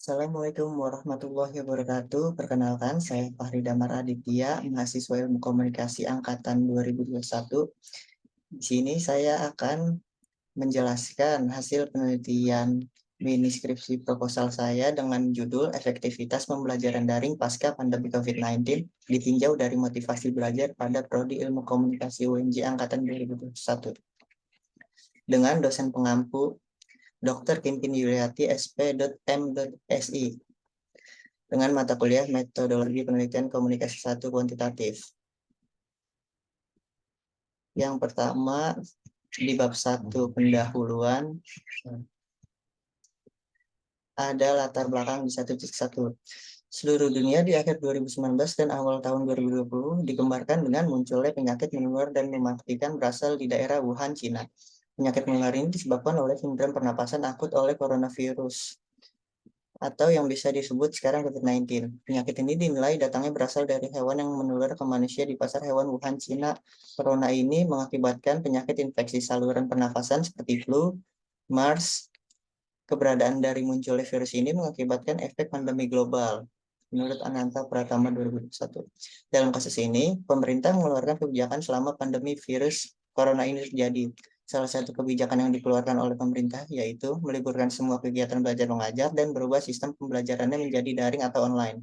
Assalamualaikum warahmatullahi wabarakatuh. Perkenalkan, saya Fahri Damar Aditya, mahasiswa Ilmu Komunikasi Angkatan 2021. Di sini saya akan menjelaskan hasil penelitian mini skripsi proposal saya dengan judul Efektivitas Pembelajaran Daring Pasca Pandemi COVID-19 ditinjau dari motivasi belajar pada Prodi Ilmu Komunikasi UNJ Angkatan 2021 dengan dosen pengampu Dr. Kimpin Yuliati SP.M.Si dengan mata kuliah Metodologi Penelitian Komunikasi 1 Kuantitatif. Yang pertama, di bab 1 pendahuluan, ada latar belakang di 1.1. Seluruh dunia di akhir 2019 dan awal tahun 2020 digembarkan dengan munculnya penyakit menular dan mematikan berasal di daerah Wuhan, Cina. Penyakit menular ini disebabkan oleh sindrom pernapasan akut oleh coronavirus, atau yang bisa disebut sekarang COVID-19. Penyakit ini dinilai datangnya berasal dari hewan yang menular ke manusia di pasar hewan Wuhan, Cina. Corona ini mengakibatkan penyakit infeksi saluran pernafasan seperti flu, MERS. Keberadaan dari munculnya virus ini mengakibatkan efek pandemi global, menurut Ananta Pratama 2021. Dalam kasus ini, pemerintah mengeluarkan kebijakan selama pandemi virus corona ini terjadi. Salah satu kebijakan yang dikeluarkan oleh pemerintah yaitu meliburkan semua kegiatan belajar mengajar dan berubah sistem pembelajarannya menjadi daring atau online.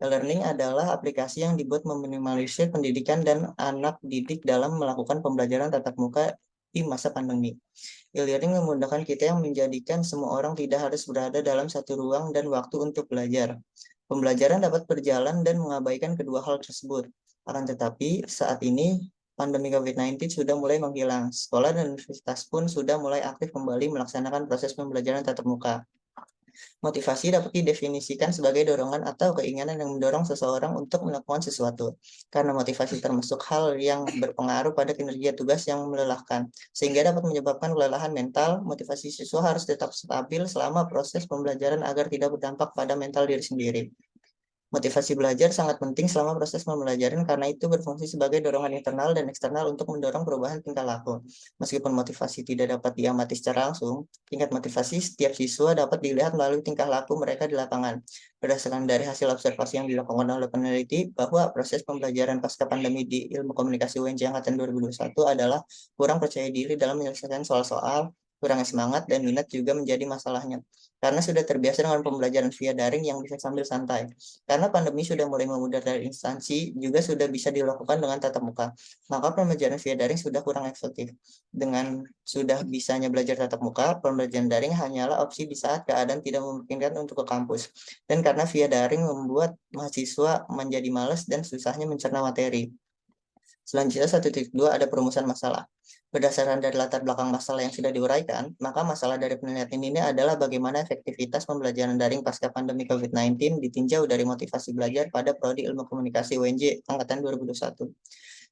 E-learning adalah aplikasi yang dibuat meminimalisir pendidikan dan anak didik dalam melakukan pembelajaran tatap muka di masa pandemi. E-learning memudahkan kita yang menjadikan semua orang tidak harus berada dalam satu ruang dan waktu untuk belajar. Pembelajaran dapat berjalan dan mengabaikan kedua hal tersebut. Akan tetapi, saat ini pandemi COVID-19 sudah mulai menghilang. Sekolah dan universitas pun sudah mulai aktif kembali melaksanakan proses pembelajaran tatap muka. Motivasi dapat didefinisikan sebagai dorongan atau keinginan yang mendorong seseorang untuk melakukan sesuatu. Karena motivasi termasuk hal yang berpengaruh pada kinerja tugas yang melelahkan, sehingga dapat menyebabkan kelelahan mental. Motivasi siswa harus tetap stabil selama proses pembelajaran agar tidak berdampak pada mental diri sendiri. Motivasi belajar sangat penting selama proses pembelajaran karena itu berfungsi sebagai dorongan internal dan eksternal untuk mendorong perubahan tingkah laku. Meskipun motivasi tidak dapat diamati secara langsung, tingkat motivasi setiap siswa dapat dilihat melalui tingkah laku mereka di lapangan. Berdasarkan dari hasil observasi yang dilakukan oleh peneliti, bahwa proses pembelajaran pasca pandemi di Ilmu Komunikasi UNJ Angkatan 2021 adalah kurang percaya diri dalam menyelesaikan soal-soal, kurangnya semangat, dan minat juga menjadi masalahnya. Karena sudah terbiasa dengan pembelajaran via daring yang bisa sambil santai. Karena pandemi sudah mulai memudar dari instansi, juga sudah bisa dilakukan dengan tatap muka. Maka pembelajaran via daring sudah kurang efektif. Dengan sudah bisanya belajar tatap muka, pembelajaran daring hanyalah opsi di saat keadaan tidak memungkinkan untuk ke kampus. Dan karena via daring membuat mahasiswa menjadi malas dan susahnya mencerna materi. Selanjutnya 1.2 ada perumusan masalah. Berdasarkan dari latar belakang masalah yang sudah diuraikan, maka masalah dari penelitian ini adalah bagaimana efektivitas pembelajaran daring pasca pandemi COVID-19 ditinjau dari motivasi belajar pada Prodi Ilmu Komunikasi UNJ Angkatan 2021.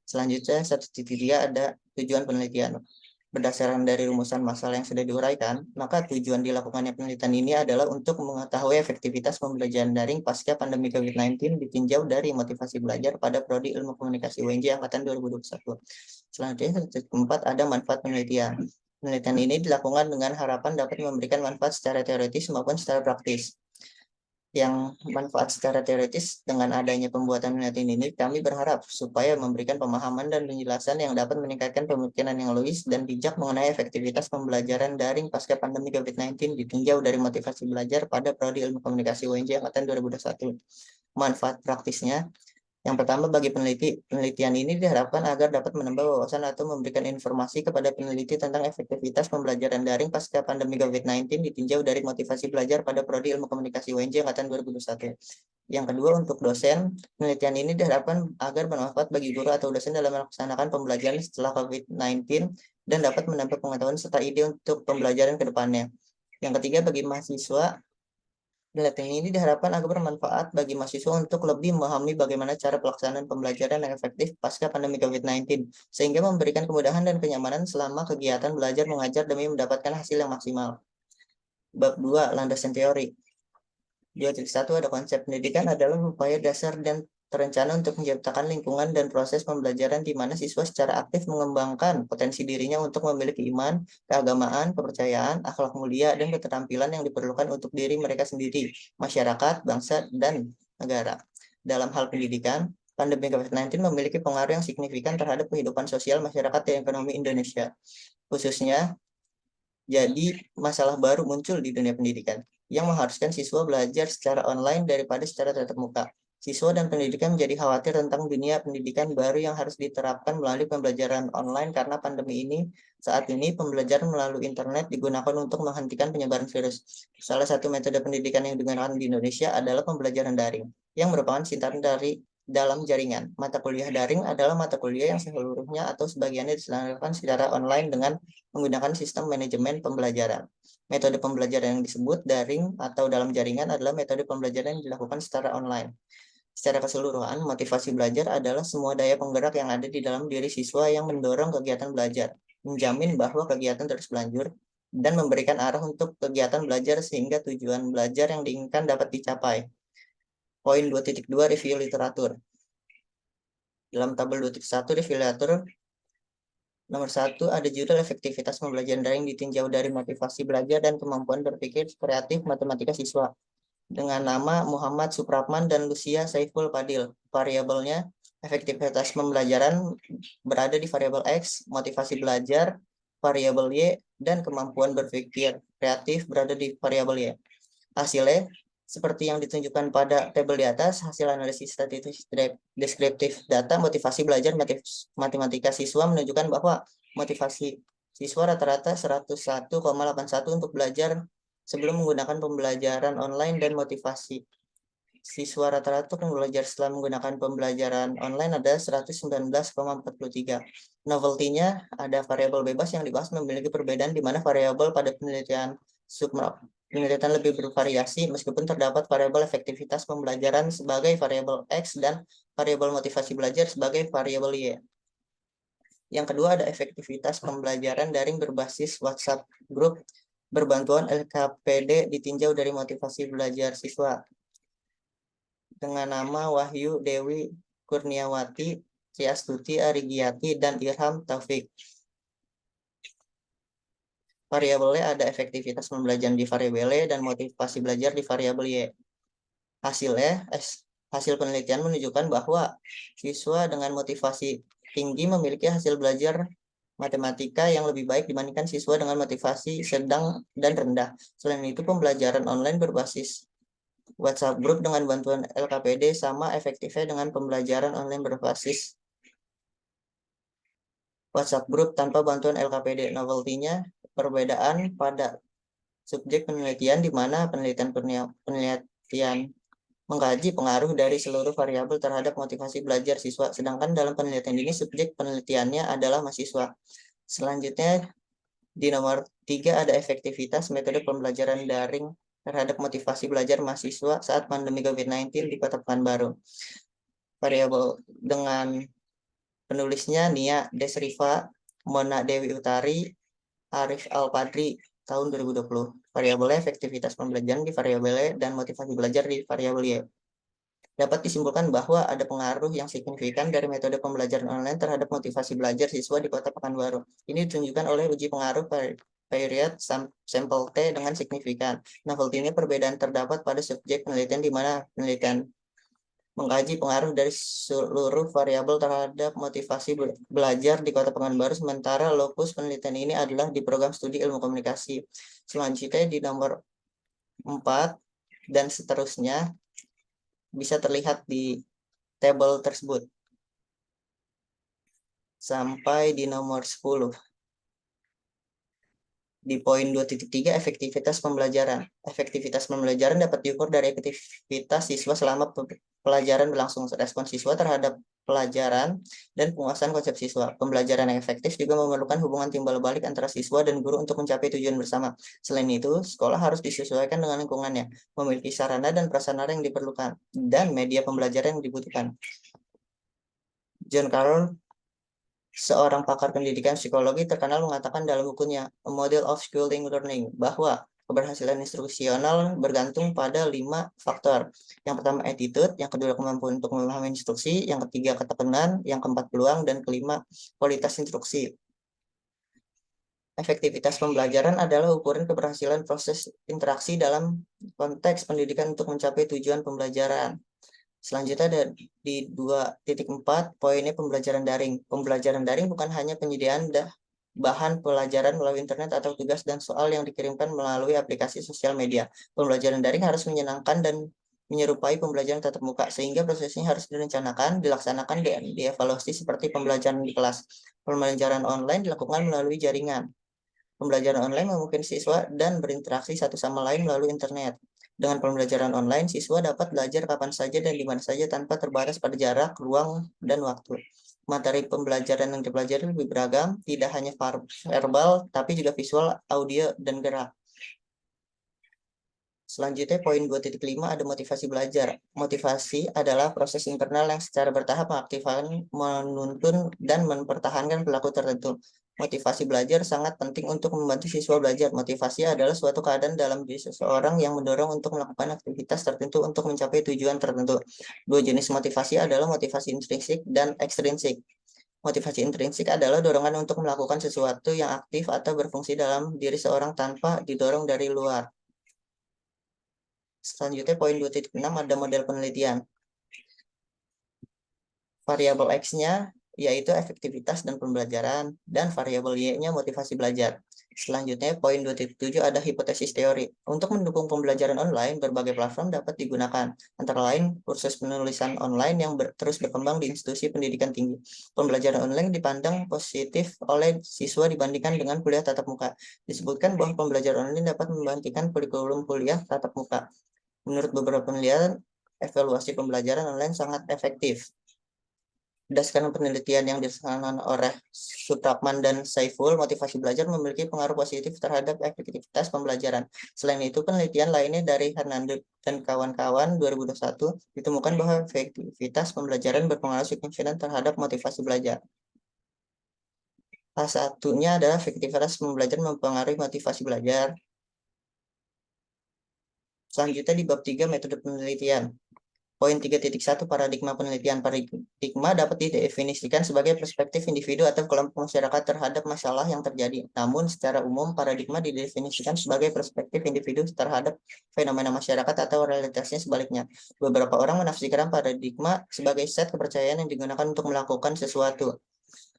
Selanjutnya 1.3 ada tujuan penelitian. Berdasarkan dari rumusan masalah yang sudah diuraikan, maka tujuan dilakukannya penelitian ini adalah untuk mengetahui efektivitas pembelajaran daring pasca pandemi COVID-19 ditinjau dari motivasi belajar pada Prodi Ilmu Komunikasi UNJ Angkatan 2021. Selanjutnya, 1.4 ada manfaat penelitian. Penelitian ini dilakukan dengan harapan dapat memberikan manfaat secara teoritis maupun secara praktis. Yang manfaat secara teoritis dengan adanya pembuatan penelitian ini, kami berharap supaya memberikan pemahaman dan penjelasan yang dapat meningkatkan pemikiran yang logis dan bijak mengenai efektivitas pembelajaran daring pasca pandemi COVID-19 ditinjau dari motivasi belajar pada Prodi Ilmu Komunikasi UNJ Angkatan 2021. Manfaat praktisnya, yang pertama, bagi peneliti, penelitian ini diharapkan agar dapat menambah wawasan atau memberikan informasi kepada peneliti tentang efektivitas pembelajaran daring pasca pandemi COVID-19 ditinjau dari motivasi belajar pada Prodi Ilmu Komunikasi UNJ Angkatan 2021. Yang kedua, untuk dosen, penelitian ini diharapkan agar bermanfaat bagi guru atau dosen dalam melaksanakan pembelajaran setelah COVID-19 dan dapat menambah pengetahuan serta ide untuk pembelajaran ke depannya. Yang ketiga, bagi mahasiswa, penelitian ini diharapkan agar bermanfaat bagi mahasiswa untuk lebih memahami bagaimana cara pelaksanaan pembelajaran yang efektif pasca pandemi COVID-19, sehingga memberikan kemudahan dan kenyamanan selama kegiatan belajar mengajar demi mendapatkan hasil yang maksimal. Bab 2, landasan teori. 2.1 ada konsep pendidikan adalah upaya dasar dan terencana untuk menciptakan lingkungan dan proses pembelajaran di mana siswa secara aktif mengembangkan potensi dirinya untuk memiliki iman, keagamaan, kepercayaan, akhlak mulia, dan keterampilan yang diperlukan untuk diri mereka sendiri, masyarakat, bangsa, dan negara. Dalam hal pendidikan, pandemi COVID-19 memiliki pengaruh yang signifikan terhadap kehidupan sosial masyarakat dan ekonomi Indonesia. Khususnya, jadi masalah baru muncul di dunia pendidikan yang mengharuskan siswa belajar secara online daripada secara tatap muka. Siswa dan pendidikan menjadi khawatir tentang dunia pendidikan baru yang harus diterapkan melalui pembelajaran online karena pandemi ini. Saat ini pembelajaran melalui internet digunakan untuk menghentikan penyebaran virus. Salah satu metode pendidikan yang digunakan di Indonesia adalah pembelajaran daring, yang merupakan singkatan dari dalam jaringan. Mata kuliah daring adalah mata kuliah yang seluruhnya atau sebagiannya diselenggarakan secara online dengan menggunakan sistem manajemen pembelajaran. Metode pembelajaran yang disebut daring atau dalam jaringan adalah metode pembelajaran yang dilakukan secara online. Secara keseluruhan, motivasi belajar adalah semua daya penggerak yang ada di dalam diri siswa yang mendorong kegiatan belajar, menjamin bahwa kegiatan terus berlanjut, dan memberikan arah untuk kegiatan belajar sehingga tujuan belajar yang diinginkan dapat dicapai. Poin 2.2 review literatur. Dalam tabel 2.1 review literatur, nomor 1 ada judul efektivitas pembelajaran daring ditinjau dari motivasi belajar dan kemampuan berpikir kreatif matematika siswa, dengan nama Muhammad Supratman dan Lucia Saiful Fadil. Variabelnya, efektivitas pembelajaran berada di variabel X, motivasi belajar, variabel Y, dan kemampuan berpikir kreatif berada di variabel Y. Hasilnya, seperti yang ditunjukkan pada tabel di atas, hasil analisis statistik deskriptif data motivasi belajar matematika siswa menunjukkan bahwa motivasi siswa rata-rata 101,81 untuk belajar sebelum menggunakan pembelajaran online dan motivasi siswa rata-rata belajar setelah menggunakan pembelajaran online ada 119,43. Novelty-nya ada variabel bebas yang dibahas memiliki perbedaan di mana variabel pada penelitian lebih bervariasi meskipun terdapat variabel efektivitas pembelajaran sebagai variabel X dan variabel motivasi belajar sebagai variabel Y. Yang kedua ada efektivitas pembelajaran daring berbasis WhatsApp Group berbantuan LKPD ditinjau dari motivasi belajar siswa dengan nama Wahyu Dewi Kurniawati, Triastuti Arigiati, dan Irham Taufik. Variabelnya ada efektivitas pembelajaran di variabel Y dan motivasi belajar di variabel Y. Hasil penelitian menunjukkan bahwa siswa dengan motivasi tinggi memiliki hasil belajar matematika yang lebih baik dibandingkan siswa dengan motivasi sedang dan rendah. Selain itu, pembelajaran online berbasis WhatsApp Group dengan bantuan LKPD sama efektifnya dengan pembelajaran online berbasis WhatsApp Group tanpa bantuan LKPD. Novelty-nya perbedaan pada subjek penelitian di mana penelitian mengkaji pengaruh dari seluruh variabel terhadap motivasi belajar siswa, sedangkan dalam penelitian ini subjek penelitiannya adalah mahasiswa. Selanjutnya di nomor 3 ada efektivitas metode pembelajaran daring terhadap motivasi belajar mahasiswa saat pandemi COVID-19 di Kota Pekanbaru. Variabel dengan penulisnya Nia Desriva, Mona Dewi Utari, Arif Al-Padri tahun 2020. Variabelnya efektivitas pembelajaran di variabel Y dan motivasi belajar di variabel Y. Dapat disimpulkan bahwa ada pengaruh yang signifikan dari metode pembelajaran online terhadap motivasi belajar siswa di Kota Pekanbaru. Ini ditunjukkan oleh uji pengaruh period sampel T dengan signifikan. Novelty ini perbedaan terdapat pada subjek penelitian di mana penelitian mengkaji pengaruh dari seluruh variabel terhadap motivasi belajar di Kota Pekanbaru, sementara lokus penelitian ini adalah di program studi ilmu komunikasi. Selanjutnya di nomor 4 dan seterusnya bisa terlihat di tabel tersebut. Sampai di nomor 10. Di poin 2.3 efektivitas pembelajaran. Efektivitas pembelajaran dapat diukur dari aktivitas siswa selama pelajaran berlangsung, respon siswa terhadap pelajaran, dan penguasaan konsep siswa. Pembelajaran yang efektif juga memerlukan hubungan timbal balik antara siswa dan guru untuk mencapai tujuan bersama. Selain itu, sekolah harus disesuaikan dengan lingkungannya, memiliki sarana dan prasarana yang diperlukan, dan media pembelajaran yang dibutuhkan. John Carroll, seorang pakar pendidikan psikologi terkenal, mengatakan dalam bukunya A Model of Schooling Learning bahwa Keberhasilan instruksional bergantung pada 5 faktor. Yang pertama attitude, yang kedua kemampuan untuk memahami instruksi, yang ketiga ketekunan, yang keempat peluang, dan kelima kualitas instruksi. Efektivitas pembelajaran adalah ukuran keberhasilan proses interaksi dalam konteks pendidikan untuk mencapai tujuan pembelajaran. Selanjutnya ada di 2.4 poinnya pembelajaran daring. Pembelajaran daring bukan hanya penyediaan bahan pelajaran melalui internet atau tugas dan soal yang dikirimkan melalui aplikasi sosial media. Pembelajaran daring harus menyenangkan dan menyerupai pembelajaran tatap muka, sehingga prosesnya harus direncanakan, dilaksanakan, dan dievaluasi seperti pembelajaran di kelas. Pembelajaran online dilakukan melalui jaringan. Pembelajaran online memungkinkan siswa dan berinteraksi satu sama lain melalui internet. Dengan pembelajaran online, siswa dapat belajar kapan saja dan di mana saja tanpa terbatas pada jarak, ruang, dan waktu. Materi pembelajaran yang dipelajari lebih beragam, tidak hanya verbal, tapi juga visual, audio, dan gerak. Selanjutnya, poin 2.5 ada motivasi belajar. Motivasi adalah proses internal yang secara bertahap mengaktifkan, menuntun, dan mempertahankan pelaku tertentu. Motivasi belajar sangat penting untuk membantu siswa belajar. Motivasi adalah suatu keadaan dalam diri seseorang yang mendorong untuk melakukan aktivitas tertentu untuk mencapai tujuan tertentu. Dua jenis motivasi adalah motivasi intrinsik dan ekstrinsik. Motivasi intrinsik adalah dorongan untuk melakukan sesuatu yang aktif atau berfungsi dalam diri seorang tanpa didorong dari luar. Selanjutnya poin 2.6 ada model penelitian. Variabel X-nya yaitu efektivitas dan pembelajaran, dan variabel Y-nya motivasi belajar. Selanjutnya, poin 2.7 ada hipotesis teori. Untuk mendukung pembelajaran online, berbagai platform dapat digunakan, antara lain kursus penulisan online yang terus berkembang di institusi pendidikan tinggi. Pembelajaran online dipandang positif oleh siswa dibandingkan dengan kuliah tatap muka. Disebutkan bahwa pembelajaran online dapat membandingkan kurikulum kuliah tatap muka. Menurut beberapa penelitian, evaluasi pembelajaran online sangat efektif. Berdasarkan penelitian yang dilaksanakan oleh Supratman dan Saiful, motivasi belajar memiliki pengaruh positif terhadap efektivitas pembelajaran. Selain itu, penelitian lainnya dari Hernandez dan kawan-kawan 2021 ditemukan bahwa efektivitas pembelajaran berpengaruh signifikan terhadap motivasi belajar. Salah satunya adalah efektivitas pembelajaran mempengaruhi motivasi belajar. Selanjutnya di bab 3 metode penelitian. Poin 3.1 paradigma penelitian. Paradigma dapat didefinisikan sebagai perspektif individu atau kelompok masyarakat terhadap masalah yang terjadi. Namun secara umum paradigma didefinisikan sebagai perspektif individu terhadap fenomena masyarakat atau realitasnya sebaliknya. Beberapa orang menafsirkan paradigma sebagai set kepercayaan yang digunakan untuk melakukan sesuatu.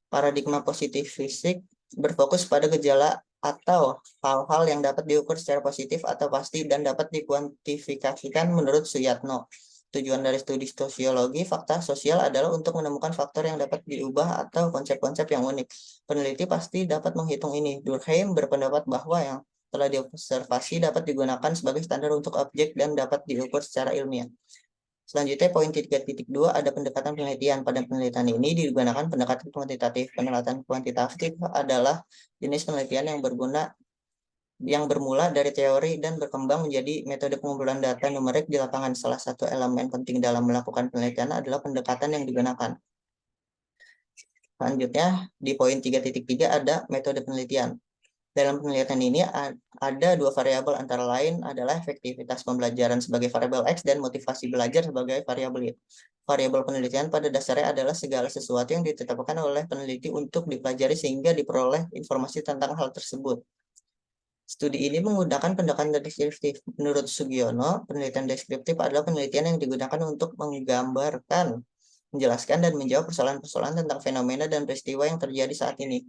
Paradigma positivistik berfokus pada gejala atau hal-hal yang dapat diukur secara positif atau pasti dan dapat dikuantifikasikan menurut Suyatno. Tujuan dari studi sosiologi fakta sosial adalah untuk menemukan faktor yang dapat diubah atau konsep-konsep yang unik. Peneliti pasti dapat menghitung ini. Durkheim berpendapat bahwa yang telah diobservasi dapat digunakan sebagai standar untuk objek dan dapat diukur secara ilmiah. Selanjutnya, poin 3.2 ada pendekatan penelitian. Pada penelitian ini digunakan pendekatan kuantitatif. Penelitian kuantitatif adalah jenis penelitian yang bermula dari teori dan berkembang menjadi metode pengumpulan data numerik di lapangan. Salah satu elemen penting dalam melakukan penelitian adalah pendekatan yang digunakan. Selanjutnya, di poin 3.3 ada metode penelitian. Dalam penelitian ini ada dua variabel, antara lain adalah efektivitas pembelajaran sebagai variabel X dan motivasi belajar sebagai variabel Y. Variabel penelitian pada dasarnya adalah segala sesuatu yang ditetapkan oleh peneliti untuk dipelajari sehingga diperoleh informasi tentang hal tersebut. Studi ini menggunakan pendekatan deskriptif. Menurut Sugiono, penelitian deskriptif adalah penelitian yang digunakan untuk menggambarkan, menjelaskan, dan menjawab persoalan-persoalan tentang fenomena dan peristiwa yang terjadi saat ini.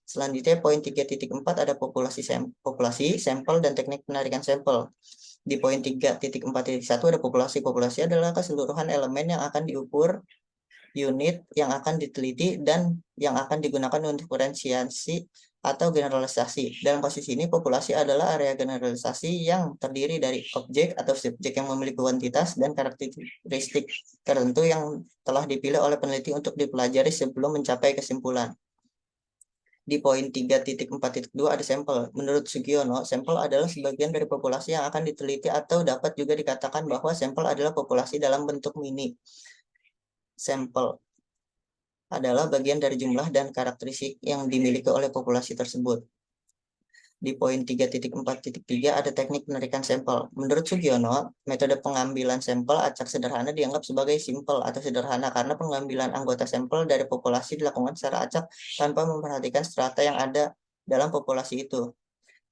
Selanjutnya, poin 3.4 ada populasi, sampel, dan teknik penarikan sampel. Di poin 3.4.1 ada populasi. Populasi adalah keseluruhan elemen yang akan diukur, unit yang akan diteliti, dan yang akan digunakan untuk diferensiasi atau generalisasi. Dalam posisi ini, populasi adalah area generalisasi yang terdiri dari objek atau subjek yang memiliki kuantitas dan karakteristik tertentu yang telah dipilih oleh peneliti untuk dipelajari sebelum mencapai kesimpulan. Di poin 3.4.2 ada sampel. Menurut Sugiono, sampel adalah sebagian dari populasi yang akan diteliti atau dapat juga dikatakan bahwa sampel adalah populasi dalam bentuk mini. Sampel adalah bagian dari jumlah dan karakteristik yang dimiliki oleh populasi tersebut. Di poin 3.4.3 ada teknik penarikan sampel. Menurut Sugiono, metode pengambilan sampel acak sederhana dianggap sebagai simpel atau sederhana karena pengambilan anggota sampel dari populasi dilakukan secara acak tanpa memperhatikan strata yang ada dalam populasi itu.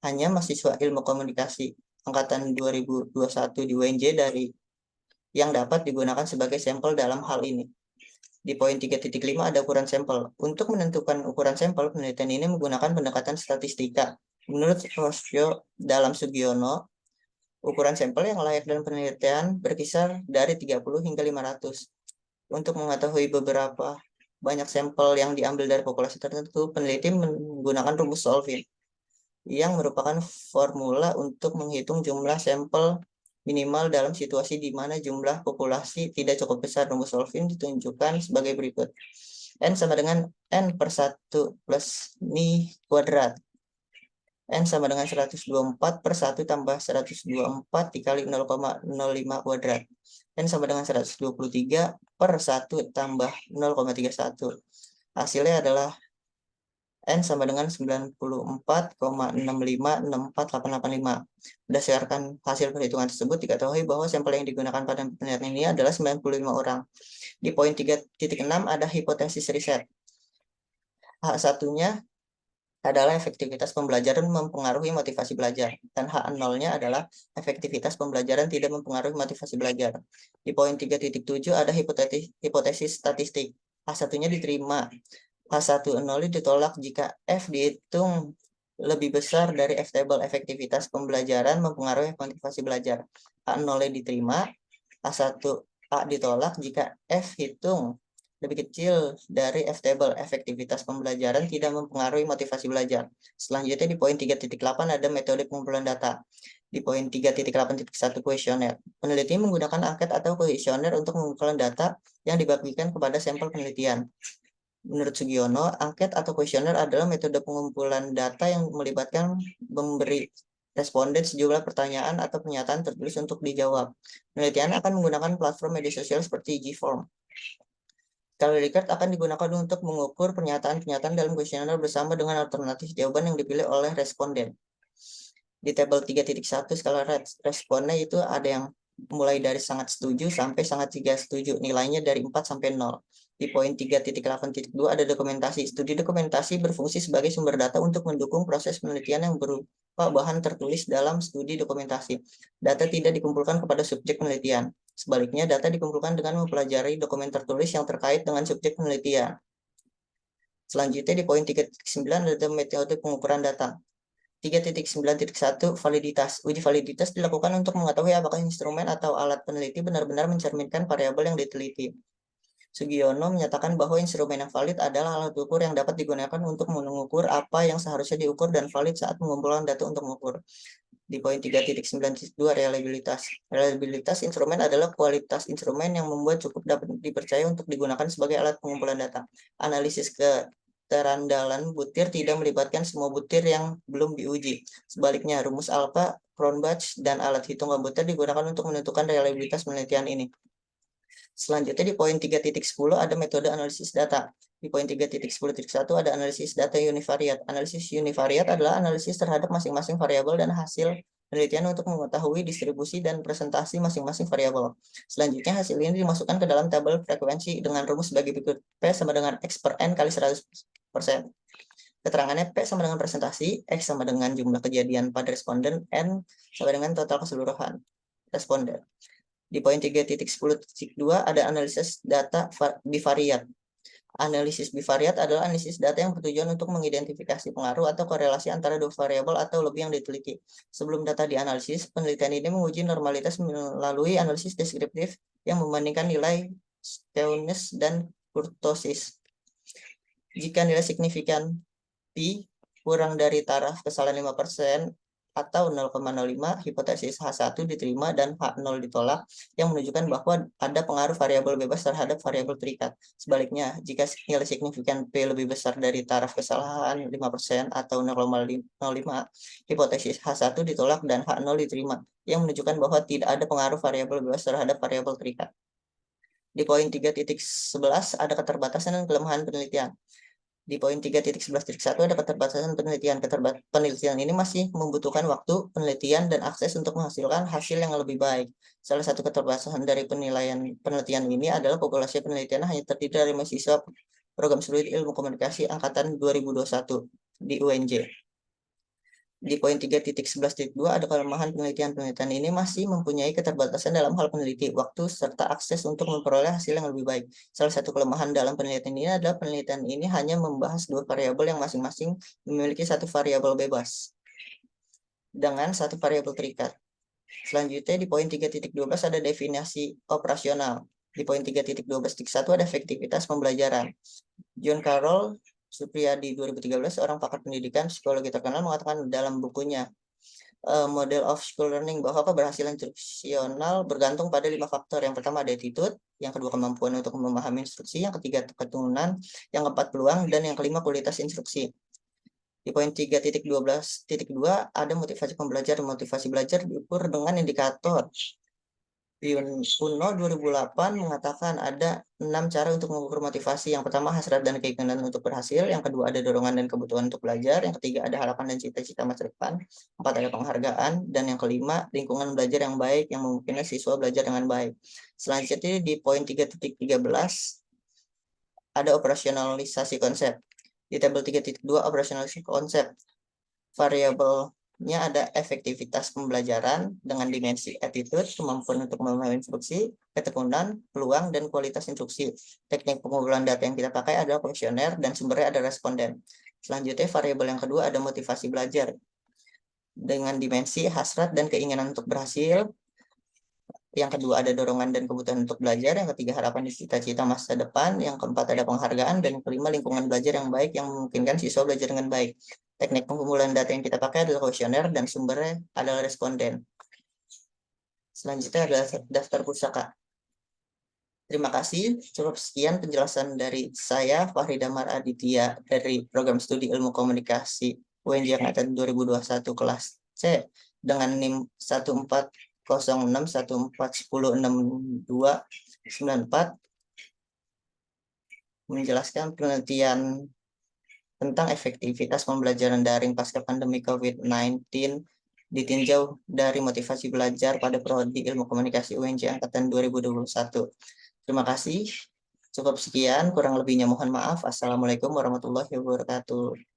Hanya mahasiswa ilmu komunikasi angkatan 2021 di UNJ yang dapat digunakan sebagai sampel dalam hal ini. Di poin 3.5 ada ukuran sampel. Untuk menentukan ukuran sampel, penelitian ini menggunakan pendekatan statistika. Menurut Rosio dalam Sugiono, ukuran sampel yang layak dalam penelitian berkisar dari 30 hingga 500. Untuk mengetahui beberapa banyak sampel yang diambil dari populasi tertentu, peneliti menggunakan rumus Solvin, yang merupakan formula untuk menghitung jumlah sampel minimal dalam situasi di mana jumlah populasi tidak cukup besar. Rumus Solvin ditunjukkan sebagai berikut. N sama dengan N per 1 plus ni kuadrat. N sama dengan 124 per 1 tambah 124 dikali 0,05 kuadrat. N sama dengan 123 per 1 tambah 0,31. Hasilnya adalah N sama dengan 94,65648885. Berdasarkan hasil perhitungan tersebut, diketahui bahwa sampel yang digunakan pada penelitian ini adalah 95 orang. Di poin 3.6 ada hipotesis riset. H1-nya adalah efektivitas pembelajaran mempengaruhi motivasi belajar, dan H0-nya adalah efektivitas pembelajaran tidak mempengaruhi motivasi belajar. Di poin 3.7 ada hipotesis statistik. H1-nya diterima. H10 ditolak jika F dihitung lebih besar dari F table. Efektivitas pembelajaran mempengaruhi motivasi belajar. H0 diterima. H1A ditolak jika F hitung lebih kecil dari F table. Efektivitas pembelajaran tidak mempengaruhi motivasi belajar. Selanjutnya di poin 3.8 ada metode pengumpulan data. Di poin 3.8.1 kuesioner. Peneliti menggunakan angket atau kuesioner untuk mengumpulkan data yang dibagikan kepada sampel penelitian. Menurut Sugiono, angket atau kuesioner adalah metode pengumpulan data yang melibatkan memberi responden sejumlah pertanyaan atau pernyataan tertulis untuk dijawab. Penelitian akan menggunakan platform media sosial seperti Gform. Kali Likert akan digunakan untuk mengukur pernyataan-pernyataan dalam kuesioner bersama dengan alternatif jawaban yang dipilih oleh responden. Di tabel 3.1 skala responnya itu ada yang mulai dari sangat setuju sampai sangat tidak setuju. Nilainya dari 4 sampai 0. Di poin 3.8.2 ada dokumentasi. Studi dokumentasi berfungsi sebagai sumber data untuk mendukung proses penelitian yang berupa bahan tertulis dalam studi dokumentasi. Data tidak dikumpulkan kepada subjek penelitian. Sebaliknya, data dikumpulkan dengan mempelajari dokumen tertulis yang terkait dengan subjek penelitian. Selanjutnya di poin 3.9 ada metode pengukuran data. 3.9.1 Validitas. Uji validitas dilakukan untuk mengetahui apakah instrumen atau alat peneliti benar-benar mencerminkan variabel yang diteliti. Sugiono menyatakan bahwa instrumen yang valid adalah alat ukur yang dapat digunakan untuk mengukur apa yang seharusnya diukur dan valid saat pengumpulan data untuk mengukur. Di poin 3.9.2 reliabilitas. Reliabilitas instrumen adalah kualitas instrumen yang membuat cukup dapat dipercaya untuk digunakan sebagai alat pengumpulan data. Analisis keterandalan butir tidak melibatkan semua butir yang belum diuji. Sebaliknya, rumus alpha, Cronbach, dan alat hitung komputer digunakan untuk menentukan reliabilitas penelitian ini. Selanjutnya di poin 3.10 ada metode analisis data. Di poin 3.10.1 ada analisis data univariat. Analisis univariat adalah analisis terhadap masing-masing variabel dan hasil penelitian untuk mengetahui distribusi dan presentasi masing-masing variabel. Selanjutnya hasil ini dimasukkan ke dalam tabel frekuensi dengan rumus bagi berikut. P sama dengan X per N kali 100%. Keterangannya P sama dengan presentasi, X sama dengan jumlah kejadian pada responden, N sama dengan total keseluruhan responden. Di poin 3.10.2 ada analisis data bivariat. Analisis bivariat adalah analisis data yang bertujuan untuk mengidentifikasi pengaruh atau korelasi antara dua variabel atau lebih yang diteliti. Sebelum data dianalisis, penelitian ini menguji normalitas melalui analisis deskriptif yang membandingkan nilai skewness dan kurtosis. Jika nilai signifikan P kurang dari taraf kesalahan 5%, atau 0,05, hipotesis H1 diterima dan H0 ditolak, yang menunjukkan bahwa ada pengaruh variabel bebas terhadap variabel terikat. Sebaliknya, jika nilai signifikan P lebih besar dari taraf kesalahan 5% atau 0,05, hipotesis H1 ditolak dan H0 diterima, yang menunjukkan bahwa tidak ada pengaruh variabel bebas terhadap variabel terikat. Di poin 3.11 ada keterbatasan dan kelemahan penelitian. Di poin 3.11.1 ada keterbatasan penelitian. Penelitian ini masih membutuhkan waktu, penelitian, dan akses untuk menghasilkan hasil yang lebih baik. Salah satu keterbatasan dari penelitian ini adalah populasi penelitian hanya terdiri dari mahasiswa program studi ilmu komunikasi angkatan 2021 di UNJ. Di poin 3.11.2 ada kelemahan penelitian ini masih mempunyai keterbatasan dalam hal peneliti, waktu, serta akses untuk memperoleh hasil yang lebih baik. Salah satu kelemahan dalam penelitian ini adalah penelitian ini hanya membahas dua variabel yang masing-masing memiliki satu variabel bebas dengan satu variabel terikat. Selanjutnya di poin 3.12 ada definisi operasional. Di poin 3.12.1 ada efektivitas pembelajaran. John Carroll Supriyadi 2013, seorang pakar pendidikan psikologi terkenal, mengatakan dalam bukunya Model of School Learning bahwa keberhasilan instruksional bergantung pada 5 faktor. Yang pertama ada attitude, yang kedua kemampuan untuk memahami instruksi, yang ketiga keturunan, yang keempat peluang, dan yang kelima kualitas instruksi. Di poin 3.12.2 ada motivasi pembelajar. Motivasi belajar diukur dengan indikator. Uno 2008 mengatakan ada 6 cara untuk mengukur motivasi. Yang pertama hasrat dan keinginan untuk berhasil, yang kedua ada dorongan dan kebutuhan untuk belajar, yang ketiga ada harapan dan cita-cita masa depan, empat ada penghargaan, dan yang kelima lingkungan belajar yang baik yang memungkinkan siswa belajar dengan baik. Selanjutnya di poin 3.13 ada operasionalisasi konsep. Di tabel 3.2 operasionalisasi konsep. Variabelnya ada efektivitas pembelajaran dengan dimensi attitude, kemampuan untuk memahami instruksi, ketekunan, peluang, dan kualitas instruksi. Teknik pengumpulan data yang kita pakai adalah kuesioner dan sumbernya ada responden. Selanjutnya variabel yang kedua ada motivasi belajar dengan dimensi hasrat dan keinginan untuk berhasil. Yang kedua ada dorongan dan kebutuhan untuk belajar, yang ketiga harapan dan cita-cita masa depan, yang keempat ada penghargaan, dan yang kelima lingkungan belajar yang baik yang memungkinkan siswa belajar dengan baik. Teknik pengumpulan data yang kita pakai adalah kuesioner dan sumbernya adalah responden. Selanjutnya adalah daftar pusaka. Terima kasih. Cukup sekian penjelasan dari saya, Fahri Damar Aditya, dari Program Studi Ilmu Komunikasi UNJ Angkatan 2021 kelas C dengan NIM 140614106294 menjelaskan penelitian tentang efektivitas pembelajaran daring pasca pandemi COVID-19 ditinjau dari motivasi belajar pada Prodi Ilmu Komunikasi UNJ Angkatan 2021. Terima kasih. Cukup sekian, kurang lebihnya mohon maaf. Assalamualaikum warahmatullahi wabarakatuh.